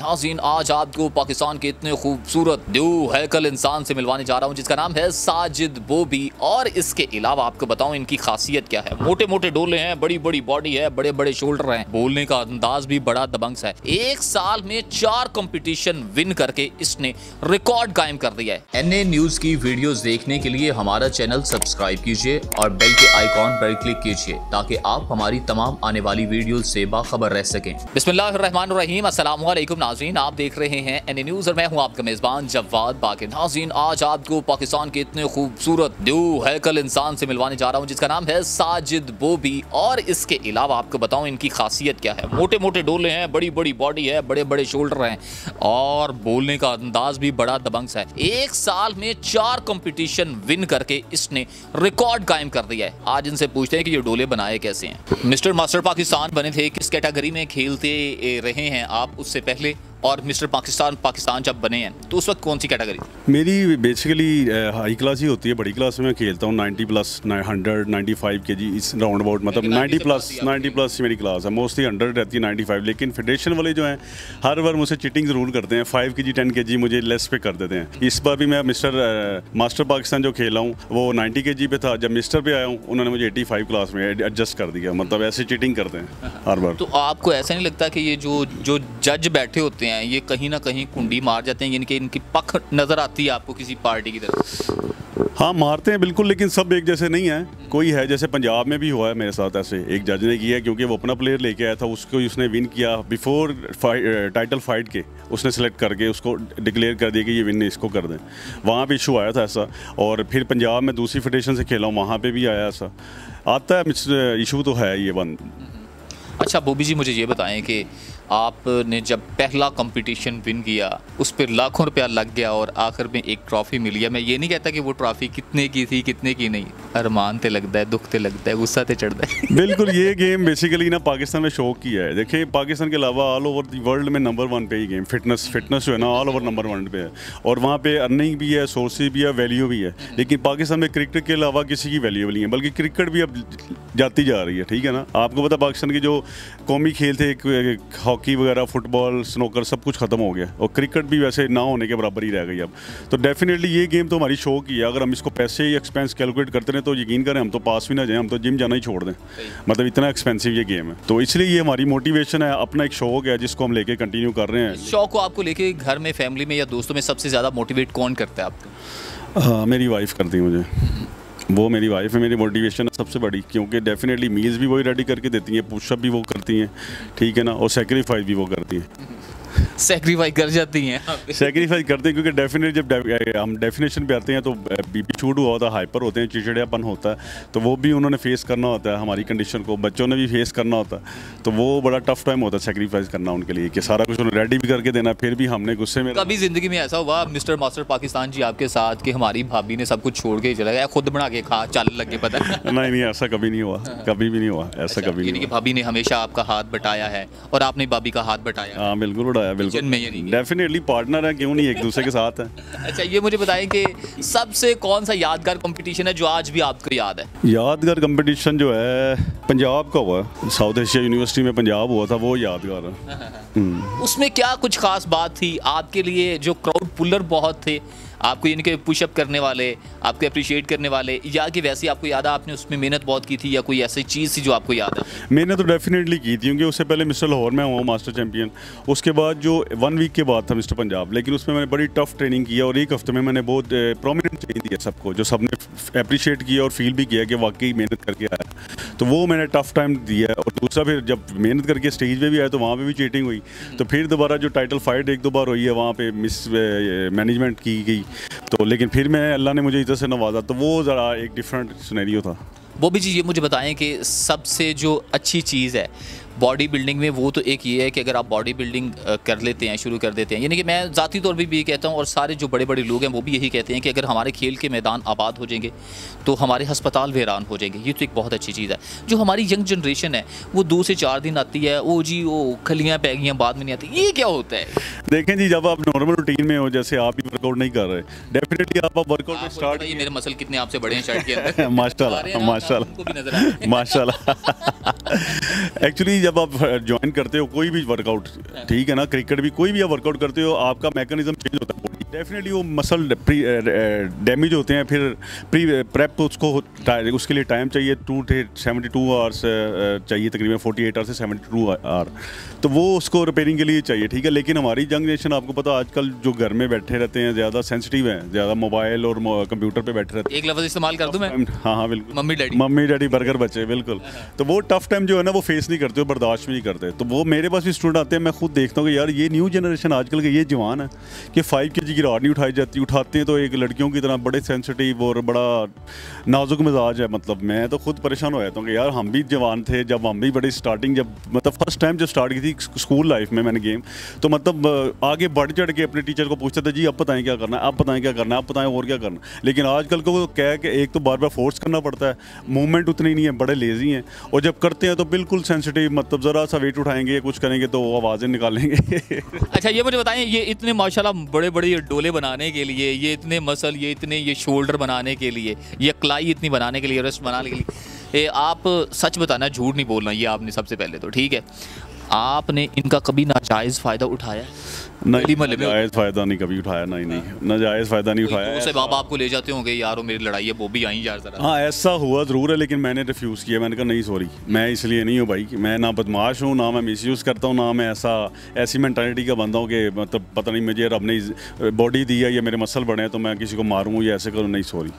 नाज़रीन, आज आपको पाकिस्तान के इतने खूबसूरत न्यू हैकल इंसान से मिलवाने जा रहा हूं जिसका नाम है साजिद बोबी। और इसके अलावा आपको बताऊं इनकी खासियत क्या है। मोटे मोटे डोले हैं, बड़ी बड़ी बॉडी है, बड़े बड़े शोल्डर हैं, बोलने का अंदाज भी बड़ा दबंग है। एक साल में 4 कंपटीशन विन करके इसने रिकॉर्ड कायम कर दिया है। एनए न्यूज की वीडियोस देखने के लिए हमारा चैनल सब्सक्राइब कीजिए और बेल के आइकॉन पर क्लिक कीजिए ताकि आप हमारी तमाम आने वाली वीडियोस से बाखबर रह सकें। बिस्मिल्लाहिर्रहमानिर्रहीम, अस्सलाम वालेकुम नाज़रीन, आप देख रहे हैं एनए न्यूज़ और मैं हूं आपका मेज़बान जवाद बाकी। नाज़रीन, आज आपको पाकिस्तान के इतने खूबसूरत न्यू हैकल इंसान से मिलवाने जा रहा हूं जिसका नाम है साजिद बोबी। और इसके अलावा आपको बताऊं इनकी खासियत क्या है। मोटे मोटे डोले हैं, बड़ी बड़ी बॉडी है, बड़े बड़े शोल्डर हैं और बोलने का अंदाज भी बड़ा दबंग है। एक साल में 4 कंपटीशन विन करके इसने रिकॉर्ड कायम कर दिया है। आज इनसे पूछते हैं कि ये डोले बनाए कैसे हैं। मिस्टर मास्टर पाकिस्तान बने थे, किस कैटेगरी में खेलते रहे हैं आप उससे पहले, और मिस्टर पाकिस्तान जब बने हैं तो उस वक्त कौन सी कैटेगरी? मेरी बेसिकली हाई क्लास ही होती है। बड़ी क्लास में मैं खेलता हूँ 90 प्लस 100 95 kg इस राउंड अबाउट, मतलब 90 प्लस मेरी क्लास है। मोस्टली 100 रहती है, 95। लेकिन फेडरेशन वाले जो हैं हर बार मुझसे चिटिंग ज़रूर करते हैं, 5 kg 10 kg मुझे लेस पे कर देते हैं। इस बार भी मैं मास्टर पाकिस्तान जो खेला हूँ वो 90 kg पे था। जब मिस्टर पे आया हूँ उन्होंने मुझे 85 क्लास में एडजस्ट कर दिया। मतलब ऐसे चिटिंग करते हैं हर बार। तो आपको ऐसा नहीं लगता कि ये जो जज बैठे होते हैं ये कहीं ना कहीं कुंडी मार जाते हैं, यानी कि इनकी पख नजर आती है आपको किसी पार्टी की तरफ? हाँ, मारते हैं बिल्कुल, लेकिन सब एक जैसे नहीं है। कोई है, जैसे पंजाब में भी हुआ है मेरे साथ ऐसे, एक जज ने किया क्योंकि वो अपना प्लेयर लेके आया था, उसको उसने विन किया बिफोर टाइटल फाइट के। उसने सेलेक्ट करके उसको डिक्लेयर कर दिया कि ये विन इसको कर दें। वहाँ पे इशू आया था ऐसा। और फिर पंजाब में दूसरी फेडरेशन से खेला हूँ, वहाँ पर भी आया ऐसा। आता है इशू तो है ये बंद। अच्छा बोबी जी, मुझे ये बताएं कि आपने जब पहला कंपटीशन विन किया उस पर लाखों रुपया लग गया और आखिर में एक ट्रॉफ़ी मिल गया। मैं ये नहीं कहता कि वो ट्रॉफ़ी कितने की थी कितने की नहीं, अरमान ते लगता है, दुख ते लगता है, गुस्सा ते चढ़ता है। बिल्कुल, ये गेम बेसिकली ना पाकिस्तान में शौक की है। देखिए, पाकिस्तान के अलावा ऑल ओवर द वर्ल्ड में नंबर 1 पे ही गेम फिटनेस जो है ना ऑल ओवर नंबर 1 पे है। और वहाँ पे अर्निंग भी है, सोर्सेज भी है, वैल्यू भी है। लेकिन पाकिस्तान में क्रिकेट के अलावा किसी की वैल्यू नहीं है, बल्कि क्रिकेट भी अब जाती जा रही है। ठीक है ना, आपको पता पाकिस्तान की जो कौमी खेल थे, हॉकी वगैरह, फुटबॉल, स्नोकर, सब कुछ खत्म हो गया और क्रिकेट भी वैसे ना होने के बराबर ही रह गई अब। तो डेफिनेटली ये गेम तो हमारी शौक ही है। अगर हम इसको पैसे ही एक्सपेंस कैलकुलेट करते रहे तो यकीन करें हम तो पास भी ना जाएं, हम तो जिम जाना ही छोड़ दें। मतलब इतना एक्सपेंसिव ये गेम है। तो इसलिए ये हमारी मोटिवेशन है, अपना एक शौक है जिसको हम लेके कंटिन्यू कर रहे हैं। शौक को आपको लेके घर में, फैमिली में या दोस्तों में सबसे ज़्यादा मोटिवेट कौन करता है आपको? हाँ, मेरी वाइफ करती है मुझे। वो मेरी वाइफ है मेरी मोटिवेशन है सबसे बड़ी, क्योंकि डेफिनेटली मील्स भी वही रेडी करके देती हैं, पुशअप भी वो करती हैं, ठीक है ना, और सेक्रीफाइस भी वो करती हैं। सेक्रीफाइस कर जाती हैं? सेक्रीफाइस करते हैं क्योंकि डेफिनेट जब हम डेफिनेशन पे आते हैं तो बीपी शूट हुआ होता है, हाइपर होते हैं, चिड़चिड़ापन होता है, तो वो भी उन्होंने फेस करना होता है। हमारी कंडीशन को बच्चों ने भी फेस करना होता है, तो वो बड़ा टफ टाइम होता है सेक्रीफाइस करना उनके लिए कि सारा कुछ उन्हें रेडी भी करके देना, फिर भी हमने गुस्से में। कभी ज़िंदगी में ऐसा हुआ मिस्टर मास्टर पाकिस्तान जी आपके साथ कि हमारी भाभी ने सब कुछ छोड़ के चला गया, खुद बना के खा चल लगे पता? नहीं, ऐसा कभी नहीं हुआ, कभी भी नहीं हुआ ऐसा। कभी नहीं, भाभी ने हमेशा आपका हाथ बटाया है और आपने भाभी का हाथ बटाया? हाँ, बिल्कुल बटाया, बिल्कुल। डेफिनेटली पार्टनर है, क्यों नहीं, एक दूसरे के साथ है। अच्छा, ये मुझे बताएं कि सबसे कौन सा यादगार कंपटीशन है जो आज भी आपको याद है? यादगार कंपटीशन जो है पंजाब का हुआ, साउथ एशिया यूनिवर्सिटी में पंजाब हुआ था, वो यादगार है। उसमें क्या कुछ खास बात थी आपके लिए? जो क्राउड पुलर बहुत थे आपको, यानी कि पुशअप करने वाले, आपको अप्रिशिएट करने वाले, या कि वैसे आपको याद है आपने उसमें मेहनत बहुत की थी, या कोई ऐसी चीज़ थी जो आपको याद है? मैंने तो डेफिनेटली की थी क्योंकि उससे पहले मिस्टर लाहौर में हुआ मास्टर चैंपियन। उसके बाद जो 1 वीक के बाद था मिस्टर पंजाब, लेकिन उसमें मैंने बड़ी टफ ट्रेनिंग किया और एक हफ्ते में मैंने बहुत प्रोमिनेंट चेंज दिया सबको, जो सबने अप्रिशिएट किया और फील भी किया कि वाकई मेहनत करके आया। तो वो मैंने टफ टाइम दिया। और दूसरा फिर जब मेहनत करके स्टेज पे भी आया तो वहाँ पे भी चीटिंग हुई। तो फिर दोबारा जो टाइटल फाइट 1-2 बार हुई है वहाँ पे मिस मैनेजमेंट की गई, तो लेकिन फिर मैं अल्लाह ने मुझे इधर से नवाजा, तो वो ज़रा एक डिफरेंट सिनेरियो था। बोबी जी, ये मुझे बताएं कि सबसे जो अच्छी चीज़ है बॉडी बिल्डिंग में, वो तो एक ये है कि अगर आप बॉडी बिल्डिंग कर लेते हैं, शुरू कर देते हैं, यानी कि मैं ज़ाती तौर पे भी ये कहता हूँ और सारे जो बड़े बड़े लोग हैं वो भी यही कहते हैं कि अगर हमारे खेल के मैदान आबाद हो जाएंगे तो हमारे हस्पताल वीरान हो जाएंगे। ये तो एक बहुत अच्छी चीज़ है। जो हमारी यंग जनरेशन है वो 2 से 4 दिन आती है, वो जी वो खलियाँ पै गई बाद में नहीं आती, ये क्या होता है? देखें जी, जब आप नॉर्मल रूटीन में हो, जैसे आप ही वर्कआउट नहीं कर रहे, डेफिनेटली आप वर्कआउट में स्टार्ट। ये मेरे मसल कितने आपसे बड़े हैं शर्ट के अंदर। माशाल्लाह माशाल्लाह माशाल्लाह। एक्चुअली जब आप ज्वाइन करते हो कोई भी वर्कआउट, ठीक है ना, क्रिकेट भी, कोई भी आप वर्कआउट करते हो, आपका मैकेनिज्म चेंज होता है। डेफिनेटली वो मसल डैमेज होते हैं, फिर प्री प्रेप उसके लिए टाइम चाहिए, 72 आवर्स चाहिए, तकरीबन 48 आवर्स से 72 आवर, तो वो उसको रिपेयरिंग के लिए चाहिए, ठीक है। लेकिन हमारी यंग जनरेशन, आपको पता आजकल जो घर में बैठे रहते हैं, ज़्यादा सेंसिटिव हैं, ज़्यादा मोबाइल और कंप्यूटर पे बैठे रहते हैं। एक लफ्ज़ इस्तेमाल कर दूं मैं? हाँ हाँ बिल्कुल, मम्मी डैडी बर्गर बच्चे, बिल्कुल। तो वो टफ टाइम जो है ना, वो फेस नहीं करते, बर्दाश्त भी नहीं करते। तो वो मेरे पास भी स्टूडेंट आते हैं, मैं खुद देखता हूँ कि यार ये न्यू जनरेशन आजकल के ये जवान है कि 5 kg की रॉड नहीं उठाई जाती, उठाते हैं तो एक लड़कियों की तरह बड़े सेंसिटिव और बड़ा नाजुक मिजाज है। मतलब मैं तो खुद परेशान हो जाता हूँ कि यार हम भी जवान थे जब हम भी बड़ी स्टार्टिंग, जब मतलब फर्स्ट टाइम जब स्टार्ट की थी स्कूल लाइफ में मैंने गेम, तो मतलब आगे बढ़ चढ़ के अपने टीचर को पूछते थे, जी अब बताएं क्या करना है, आप बताएं क्या करना है, आप बताएं और क्या करना है। लेकिन आजकल को क्या है कि एक तो बार बार फोर्स करना पड़ता है, मूवमेंट उतनी नहीं है, बड़े लेजी हैं, और जब करते हैं तो बिल्कुल सेंसिटिव, मतलब ज़रा सा वेट उठाएंगे, कुछ करेंगे तो आवाज़ें निकालेंगे। अच्छा ये मुझे बताएं, ये इतने माशाल्लाह बड़े बड़े डोले बनाने के लिए, ये इतने मसल, ये इतने ये शोल्डर बनाने के लिए, ये कलाई इतनी बनाने के लिए, रेस्ट बनाने के लिए, आप सच बताना, झूठ नहीं बोलना, ये आपने सबसे पहले तो ठीक है, आपने इनका कभी नाजायज़ फ़ायदा उठाया? नहीं, नाजायज़ फ़ायदा नहीं कभी उठाया, नहीं नाजायज़ फ़ायदा नहीं उठाया। उससे बाप आपको ले जाते होंगे, यार वो मेरी लड़ाई है, वो भी आई यार ज़रा। हाँ ऐसा हुआ ज़रूर है, लेकिन मैंने रिफ्यूज़ किया, मैंने कहा नहीं सॉरी, मैं इसलिए नहीं हूँ भाई, मैं ना बदमाश हूँ, ना मैं मिसयूज़ करता हूँ, ना मैं ऐसी मेंटालिटी का बंदा हूँ कि मतलब पता नहीं मुझे रब ने बॉडी दी है या मेरे मसल बने हैं तो मैं किसी को मारूँ या ऐसे करूँ, नहीं सॉरी।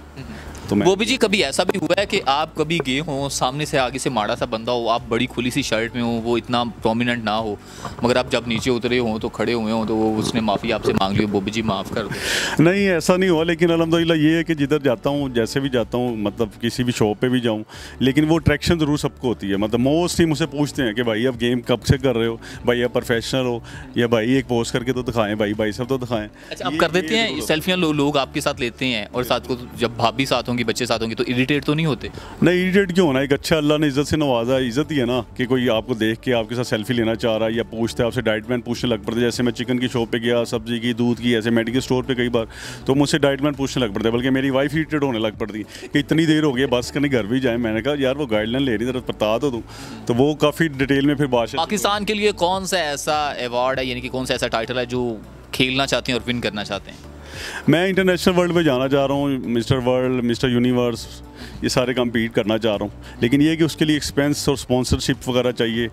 तो वो भी जी कभी ऐसा भी हुआ है कि आप कभी गए हों, सामने से आगे से माड़ा सा बंदा हो, आप बड़ी खुली सी शर्ट में हो, वो इतना प्रोमिनेंट ना हो, मगर आप जब नीचे उतरे हों तो खड़े हुए हों, तो वो उसने माफ़ी आपसे मांग ली, बोबी जी माफ़ कर दो? नहीं ऐसा नहीं हुआ, लेकिन अल्हम्दुलिल्लाह ये है कि जिधर जाता हूँ, जैसे भी जाता हूँ, मतलब किसी भी शॉप पे भी जाऊँ, लेकिन वो अट्रैक्शन ज़रूर सबको होती है। मतलब मोस्टली मुझसे पूछते हैं कि भाई आप गेम कब से कर रहे हो, भाई आप प्रोफेशनल हो, या भाई एक पोस्ट करके तो दिखाएं, भाई सब तो दिखाएं। अच्छा आप कर देते हैं सेल्फियाँ, लोग आपके साथ लेते हैं, और साथ को जब भाभी साथ होंगी, बच्चे साथ होंगे, तो इरिटेट तो नहीं होते? नहीं इरिटेट क्यों होना, एक अच्छा अल्लाह ने इज़्ज़त से नवाजा, इज़्ज़त ही है ना कि कोई आपको देख के आपके साथ सेल्फी लेना चाह रहा है, या पूछता है आपसे, डाइट मैन पूछने लग पड़ते हैं। जैसे मैं चिकन की शॉप पे गया, सब्जी की, दूध की, ऐसे मेडिकल स्टोर पे कई बार, तो मुझसे डाइट मैन पूछने लग पड़ते हैं, बल्कि मेरी वाइफ इरिटेट होने लग पड़ती है कि इतनी देर हो गई, बस करने घर भी जाए। मैंने कहा यार वो गाइडलाइन ले रही तरह बता तो दूँ, तो वो काफ़ी डिटेल में फिर बात। पाकिस्तान के लिए कौन सा ऐसा अवार्ड है, यानी कि कौन सा ऐसा टाइटल है जो खेलना चाहते हैं और विन करना चाहते हैं? मैं इंटरनेशनल वर्ल्ड में जाना चाह रहा हूँ, मिस्टर वर्ल्ड, मिस्टर यूनिवर्स, ये सारे कम्पीट करना चाह रहा हूँ, लेकिन ये है कि उसके लिए एक्सपेंस और स्पॉन्सरशिप वगैरह चाहिए,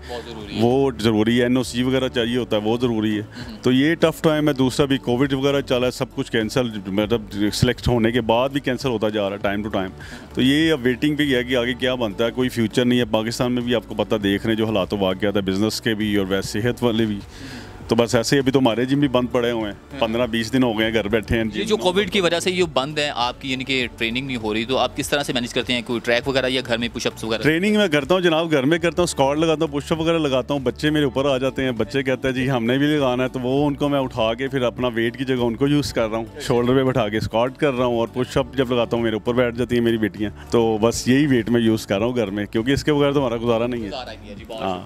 वो ज़रूरी है, NOC वगैरह चाहिए होता है, वो ज़रूरी है। तो ये टफ टाइम है। दूसरा भी कोविड वगैरह चला है, सब कुछ कैंसिल, मतलब सिलेक्ट होने के बाद भी कैंसिल होता जा रहा है टाइम टू टाइम। तो ये अब वेटिंग पे है कि आगे क्या बनता है, कोई फ्यूचर नहीं है पाकिस्तान में भी, आपको पता देख रहे हैं जो हालात वाक़यात है बिज़नेस के भी और वैसे सेहत वाले भी। तो बस ऐसे ही अभी तो हमारे जिम भी बंद पड़े हुए हैं, 15-20 दिन हो गए हैं घर बैठे हैं। ये जो कोविड की वजह से ये बंद है आपकी, यानी कि ट्रेनिंग नहीं हो रही, तो आप किस तरह से मैनेज करते हैं? कोई ट्रैक वगैरह या घर में पुशअप्स वगैरह? ट्रेनिंग मैं करता हूँ जनाब, घर में करता हूँ, स्क्वाट लगाता हूँ, पुशअप वगैरह लगाता हूँ, बच्चे मेरे ऊपर आ जाते हैं, बच्चे कहते हैं जी हमने भी लगाना है, तो वो उनको मैं उठा के फिर अपना वेट की जगह उनको यूज़ कर रहा हूँ, शोल्डर पे बैठा के स्क्वाट कर रहा हूँ, और पुशअप जब लगाता हूँ मेरे ऊपर बैठ जाती हैं मेरी बेटियाँ। तो बस यही वेट मैं यूज़ कर रहा हूँ घर में, क्योंकि इसके बगैर तो हमारा गुजारा नहीं है। हाँ।